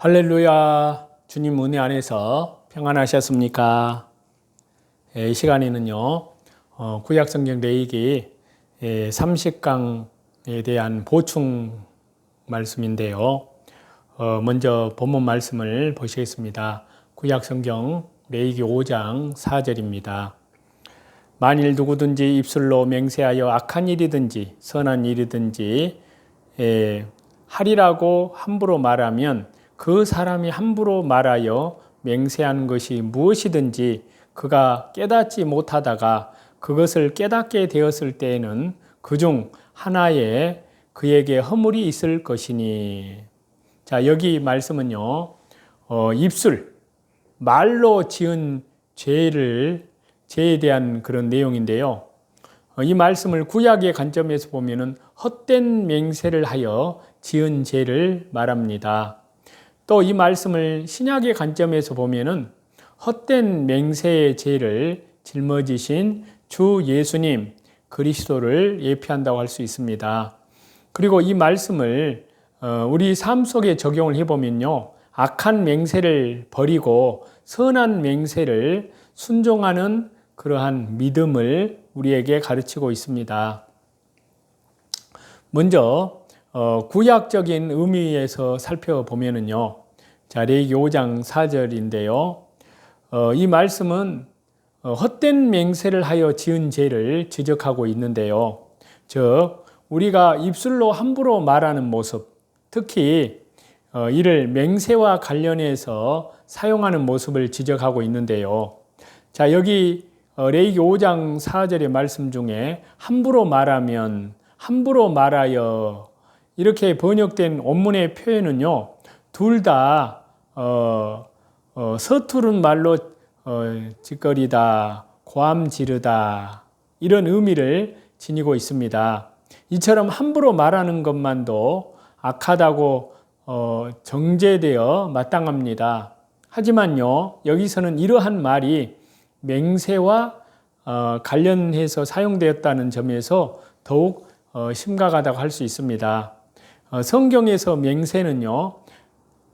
할렐루야. 주님 은혜 안에서 평안하셨습니까? 이 시간에는요, 구약성경 레위기 30강에 대한 보충 말씀인데요. 먼저 본문 말씀을 보시겠습니다. 구약성경 레위기 5장 4절입니다. 만일 누구든지 입술로 맹세하여 악한 일이든지 선한 일이든지 하리라고 함부로 말하면 그 사람이 함부로 말하여 맹세한 것이 무엇이든지 그가 깨닫지 못하다가 그것을 깨닫게 되었을 때에는 그중 하나에 그에게 허물이 있을 것이니. 자, 여기 말씀은요, 입술, 말로 지은 죄에 대한 그런 내용인데요. 이 말씀을 구약의 관점에서 보면은 헛된 맹세를 하여 지은 죄를 말합니다. 또 이 말씀을 신약의 관점에서 보면은 헛된 맹세의 죄를 짊어지신 주 예수님 그리스도를 예표한다고 할 수 있습니다. 그리고 이 말씀을 우리 삶 속에 적용을 해보면요, 악한 맹세를 버리고 선한 맹세를 순종하는 그러한 믿음을 우리에게 가르치고 있습니다. 먼저 구약적인 의미에서 살펴보면은요, 자, 레위기 5장 4절인데요. 이 말씀은 헛된 맹세를 하여 지은 죄를 지적하고 있는데요. 즉, 우리가 입술로 함부로 말하는 모습, 특히 이를 맹세와 관련해서 사용하는 모습을 지적하고 있는데요. 자, 여기 레위기 5장 4절의 말씀 중에 함부로 말하면, 함부로 말하여 이렇게 번역된 원문의 표현은요, 둘 다 서투른 말로 짓거리다, 고함 지르다 이런 의미를 지니고 있습니다. 이처럼 함부로 말하는 것만도 악하다고 정죄되어 마땅합니다. 하지만요, 여기서는 이러한 말이 맹세와 관련해서 사용되었다는 점에서 더욱 심각하다고 할 수 있습니다. 성경에서 맹세는요,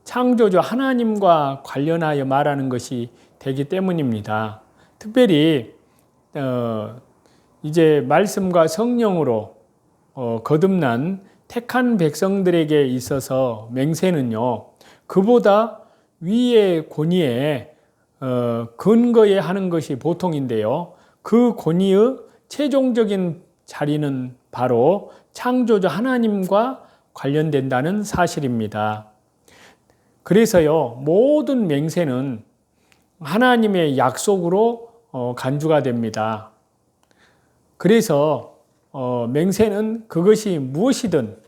창조주 하나님과 관련하여 말하는 것이 되기 때문입니다. 특별히 이제 말씀과 성령으로 거듭난 택한 백성들에게 있어서 맹세는요, 그보다 위의 권위에 근거에 하는 것이 보통인데요, 그 권위의 최종적인 자리는 바로 창조주 하나님과 관련된다는 사실입니다. 그래서요, 모든 맹세는 하나님의 약속으로 간주가 됩니다. 그래서 맹세는 그것이 무엇이든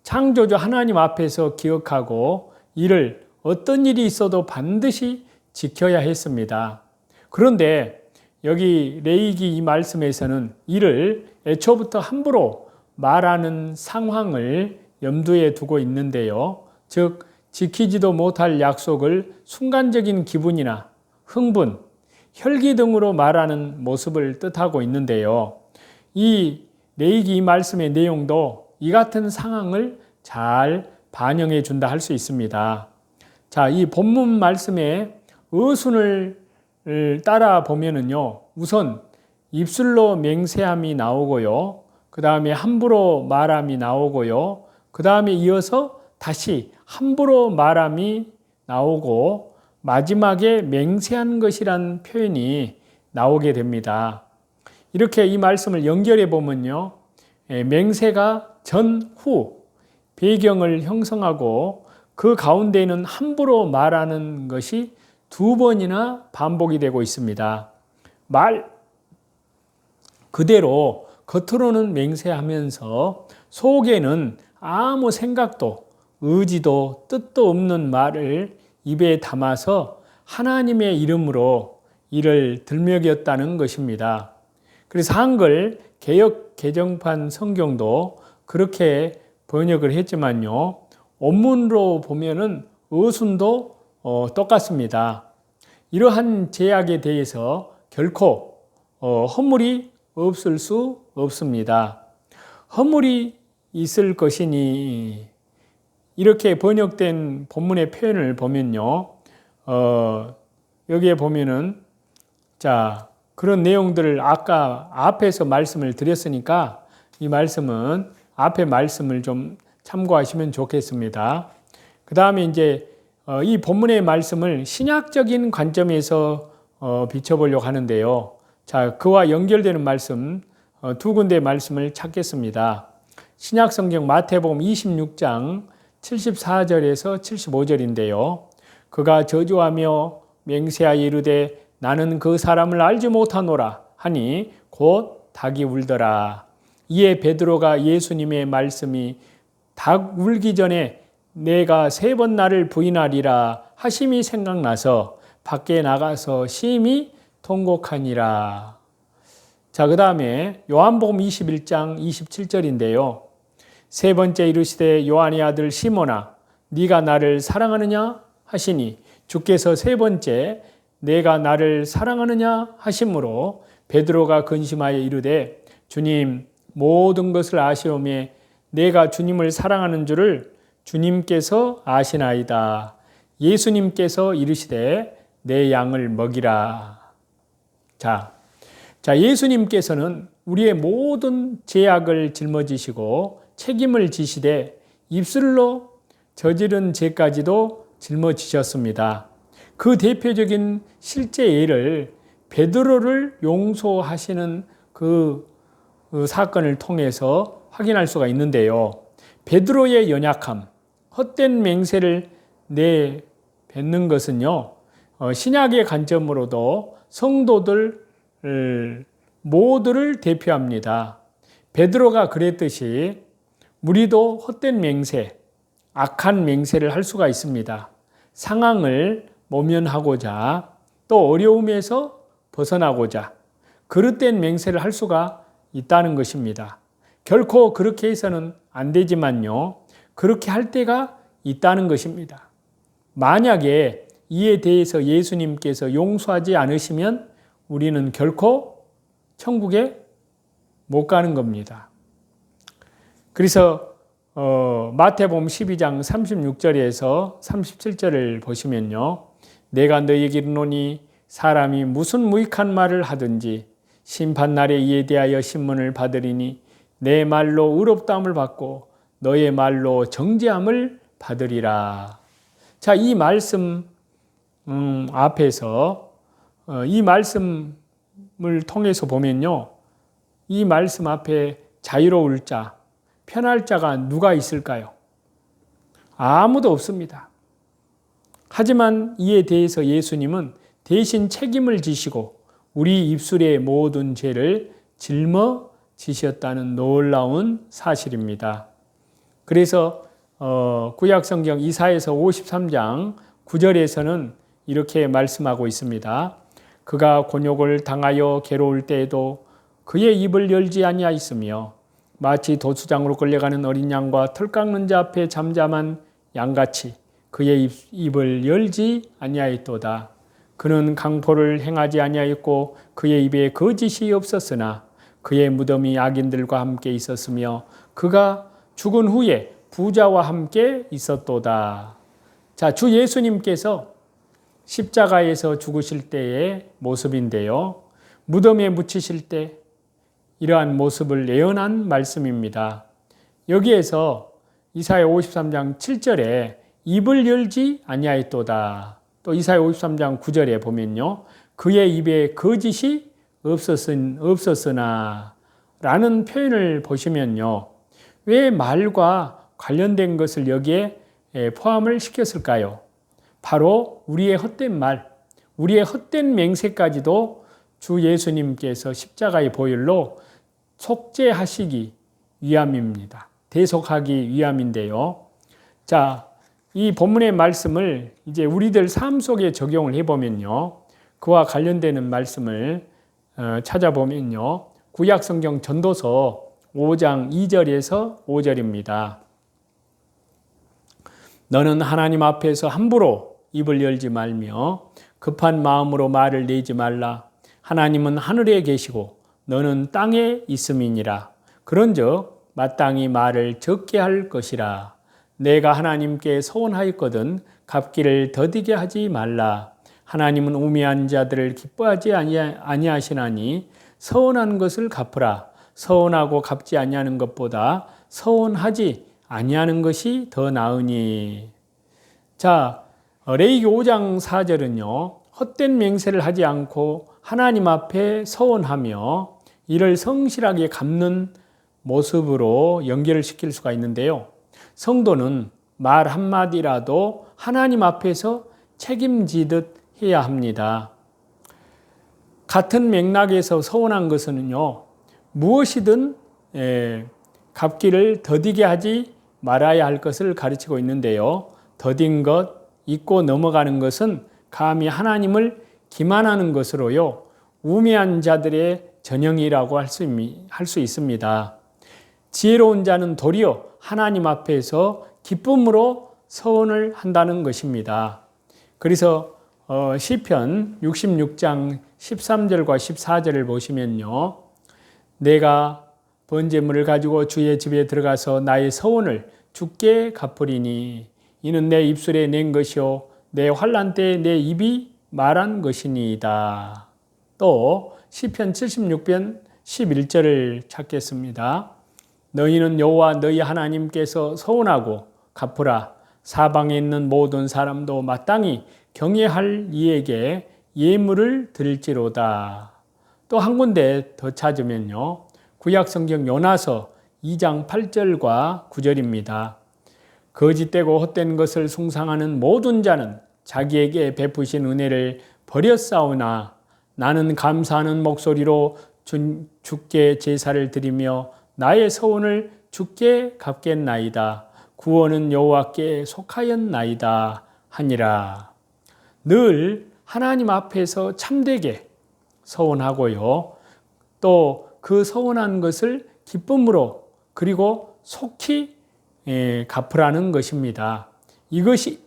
창조주 하나님 앞에서 기억하고 이를 어떤 일이 있어도 반드시 지켜야 했습니다. 그런데 여기 레위기 이 말씀에서는 이를 애초부터 함부로 말하는 상황을 염두에 두고 있는데요. 즉, 지키지도 못할 약속을 순간적인 기분이나 흥분, 혈기 등으로 말하는 모습을 뜻하고 있는데요. 이 레위기 이 말씀의 내용도 이 같은 상황을 잘 반영해 준다 할 수 있습니다. 자, 이 본문 말씀의 어순을 따라 보면은요, 우선 입술로 맹세함이 나오고요, 그 다음에 함부로 말함이 나오고요, 그 다음에 이어서 다시 함부로 말함이 나오고 마지막에 맹세한 것이란 표현이 나오게 됩니다. 이렇게 이 말씀을 연결해 보면요, 맹세가 전후 배경을 형성하고 그 가운데에는 함부로 말하는 것이 두 번이나 반복이 되고 있습니다. 말 그대로 겉으로는 맹세하면서 속에는 아무 생각도 의지도 뜻도 없는 말을 입에 담아서 하나님의 이름으로 이를 들먹였다는 것입니다. 그래서 한글 개역 개정판 성경도 그렇게 번역을 했지만요, 원문으로 보면은 어순도 똑같습니다. 이러한 제약에 대해서 결코 허물이 없을 수 없습니다. 허물이 있을 것이니 이렇게 번역된 본문의 표현을 보면요. 여기에 보면은 자, 그런 내용들을 아까 앞에서 말씀을 드렸으니까 이 말씀은 앞에 말씀을 좀 참고하시면 좋겠습니다. 그 다음에 이제 이 본문의 말씀을 신약적인 관점에서 비춰보려고 하는데요. 자, 그와 연결되는 말씀 두 군데의 말씀을 찾겠습니다. 신약성경 마태복음 26장 74절에서 75절인데요. 그가 저주하며 맹세하여 이르되 나는 그 사람을 알지 못하노라 하니 곧 닭이 울더라. 이에 베드로가 예수님의 말씀이 닭 울기 전에 내가 3번 나를 부인하리라 하심이 생각나서 밖에 나가서 심히 통곡하니라. 자, 그 다음에 요한복음 21장 27절인데요. 세 번째 이르시되 요한의 아들 시몬아 네가 나를 사랑하느냐 하시니 주께서 세 번째 내가 나를 사랑하느냐 하심으로 베드로가 근심하여 이르되 주님 모든 것을 아시오매 내가 주님을 사랑하는 줄을 주님께서 아시나이다. 예수님께서 이르시되 내 양을 먹이라. 자, 예수님께서는 우리의 모든 죄악을 짊어지시고 책임을 지시되 입술로 저지른 죄까지도 짊어지셨습니다. 그 대표적인 실제 예를 베드로를 용서하시는 그 사건을 통해서 확인할 수가 있는데요. 베드로의 연약함, 헛된 맹세를 내뱉는 것은요, 신약의 관점으로도 성도들 모두를 대표합니다. 베드로가 그랬듯이 우리도 헛된 맹세, 악한 맹세를 할 수가 있습니다. 상황을 모면하고자 또 어려움에서 벗어나고자 그릇된 맹세를 할 수가 있다는 것입니다. 결코 그렇게 해서는 안 되지만요. 그렇게 할 때가 있다는 것입니다. 만약에 이에 대해서 예수님께서 용서하지 않으시면 우리는 결코 천국에 못 가는 겁니다. 그래서 마태복음 12장 36절에서 37절을 보시면요. 내가 너희에게 이르노니 사람이 무슨 무익한 말을 하든지 심판날에 이에 대하여 신문을 받으리니 내 말로 의롭다함을 받고 너의 말로 정죄함을 받으리라. 자, 이 말씀 앞에서 이 말씀을 통해서 보면요. 이 말씀 앞에 자유로울 자, 편할 자가 누가 있을까요? 아무도 없습니다. 하지만 이에 대해서 예수님은 대신 책임을 지시고 우리 입술의 모든 죄를 짊어지셨다는 놀라운 사실입니다. 그래서 구약성경 이사야서 53장 9절에서는 이렇게 말씀하고 있습니다. 그가 곤욕을 당하여 괴로울 때에도 그의 입을 열지 아니하였으며 마치 도수장으로 끌려가는 어린 양과 털 깎는 자 앞에 잠잠한 양같이 그의 입을 열지 아니하였도다. 그는 강포를 행하지 아니하였고 그의 입에 거짓이 없었으나 그의 무덤이 악인들과 함께 있었으며 그가 죽은 후에 부자와 함께 있었도다. 자, 주 예수님께서 십자가에서 죽으실 때의 모습인데요. 무덤에 묻히실 때 이러한 모습을 예언한 말씀입니다. 여기에서 이사야 53장 7절에 입을 열지 아니하였도다. 또 이사야 53장 9절에 보면요. 그의 입에 거짓이 없었으나 라는 표현을 보시면요. 왜 말과 관련된 것을 여기에 포함을 시켰을까요? 바로 우리의 헛된 말, 우리의 헛된 맹세까지도 주 예수님께서 십자가의 보혈로 속죄하시기 위함입니다. 대속하기 위함인데요. 자, 이 본문의 말씀을 이제 우리들 삶 속에 적용을 해보면요. 그와 관련되는 말씀을 찾아보면요. 구약성경 전도서 5장 2절에서 5절입니다. 너는 하나님 앞에서 함부로 입을 열지 말며 급한 마음으로 말을 내지 말라. 하나님은 하늘에 계시고 너는 땅에 있음이니라. 그런즉 마땅히 말을 적게 할 것이라. 내가 하나님께 서원하였거든 갚기를 더디게 하지 말라. 하나님은 우매한 자들을 기뻐하지 아니하시나니 서원한 것을 갚으라. 서원하고 갚지 아니하는 것보다 서원하지 아니하는 것이 더 나으니. 자, 레위기 5장 4절은요. 헛된 맹세를 하지 않고 하나님 앞에 서원하며 이를 성실하게 갚는 모습으로 연결을 시킬 수가 있는데요. 성도는 말 한마디라도 하나님 앞에서 책임지듯 해야 합니다. 같은 맥락에서 서원한 것은요, 무엇이든 갚기를 더디게 하지 말아야 할 것을 가르치고 있는데요. 더딘 것, 잊고 넘어가는 것은 감히 하나님을 기만하는 것으로요, 우매한 자들의 전형이라고 할 수 있습니다. 지혜로운 자는 도리어 하나님 앞에서 기쁨으로 서원을 한다는 것입니다. 그래서 시편 66장 13절과 14절을 보시면요. 내가 번제물을 가지고 주의 집에 들어가서 나의 서원을 주께 갚으리니 이는 내 입술에 낸 것이요 내 환난 때에 내 입이 말한 것이니이다. 또 시편 76편 11절을 찾겠습니다. 너희는 여호와 너희 하나님께서 서원하고 갚으라. 사방에 있는 모든 사람도 마땅히 경외할 이에게 예물을 드릴지로다. 또 한 군데 더 찾으면요. 구약성경 요나서 2장 8절과 9절입니다. 거짓되고 헛된 것을 숭상하는 모든 자는 자기에게 베푸신 은혜를 버렸사오나 나는 감사하는 목소리로 주께 제사를 드리며 나의 서원을 주께 갚겠나이다. 구원은 여호와께 속하였나이다 하니라. 늘 하나님 앞에서 참되게 서원하고요. 또 그 서원한 것을 기쁨으로 그리고 속히 갚으라는 것입니다. 이것이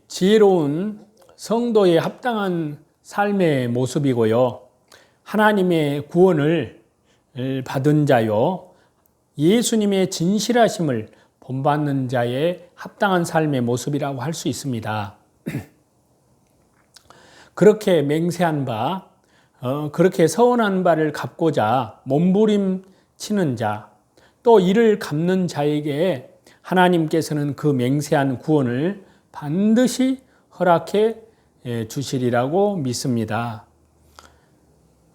지혜로운 성도의 합당한 삶의 모습이고요. 하나님의 구원을 받은 자요. 예수님의 진실하심을 본받는 자의 합당한 삶의 모습이라고 할 수 있습니다. 그렇게 맹세한 바, 그렇게 서원한 바를 갚고자 몸부림치는 자, 또 이를 갚는 자에게 하나님께서는 그 맹세한 구원을 반드시 허락해 주시리라고 믿습니다.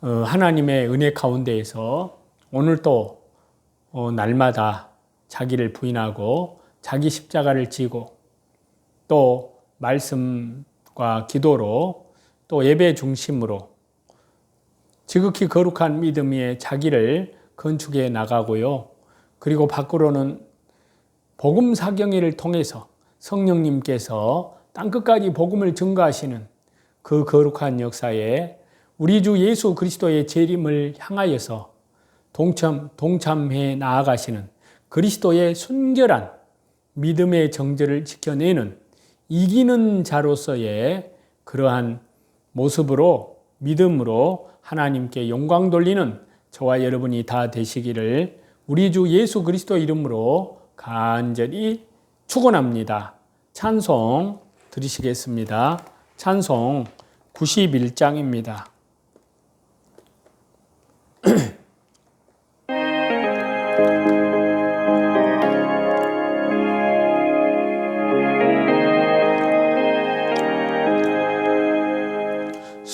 하나님의 은혜 가운데에서 오늘도 날마다 자기를 부인하고 자기 십자가를 지고 또 말씀과 기도로 또 예배 중심으로 지극히 거룩한 믿음 위에 자기를 건축해 나가고요. 그리고 밖으로는 복음 사경회를 통해서 성령님께서 땅끝까지 복음을 증거하시는 그 거룩한 역사에 우리 주 예수 그리스도의 재림을 향하여서 동참해 나아가시는 그리스도의 순결한 믿음의 정절을 지켜내는 이기는 자로서의 그러한 모습으로 믿음으로 하나님께 영광 돌리는 저와 여러분이 다 되시기를 우리 주 예수 그리스도 이름으로 간절히 축원합니다. 찬송 드리시겠습니다. 찬송 91장입니다.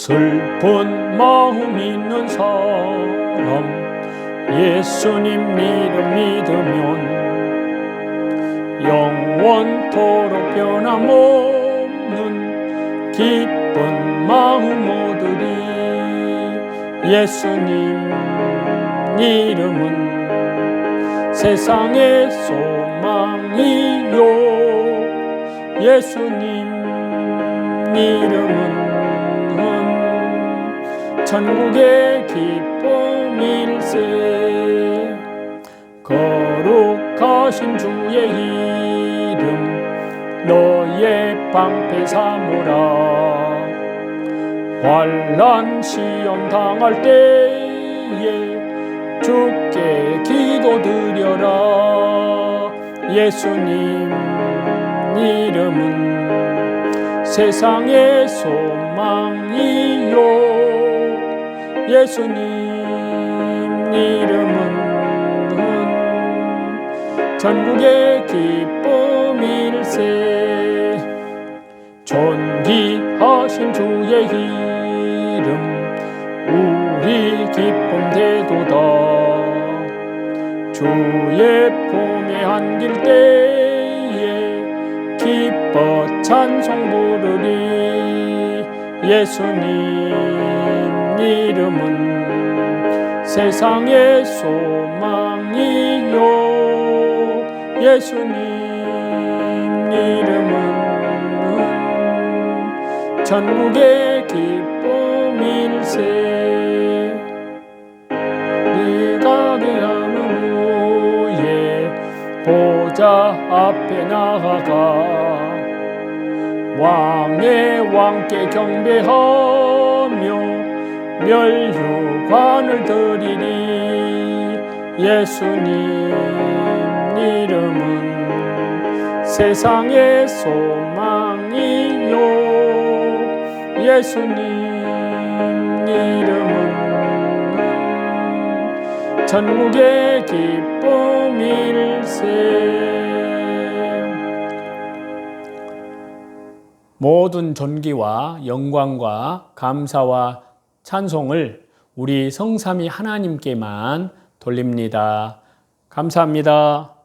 슬픈 마음 있는 사람 예수님 믿으면 영원토록 변함없는 기쁜 마음 얻으리. 예수님 이름은 세상의 소망이요 예수님 이름은 천국의 기쁨일세. 거룩하신 주의 이름 너의 방패 삼으라. 환난 시험 당할 때에 위해 주께 기도드려라. 예수님 이름은 세상의 소망이요. 예수님 이름은 전국의 기쁨일세. 존귀하신 주의 이름 우리 기쁨 되도다. 주의 품에 안길 때에 기뻐 찬송 부르리. 예수님 이름은 세상의 소망이요. 예수님 이름은 전국의 기쁨일세. 네가 귀하는 후에 보좌 앞에 나아가 왕의 왕께 경배하며 멸류관을 드리리. 예수님 이름은 세상의 소망이요. 예수님 이름은 전국의 기쁨일세. 모든 존귀와 영광과 감사와 찬송을 우리 성삼위 하나님께만 돌립니다. 감사합니다.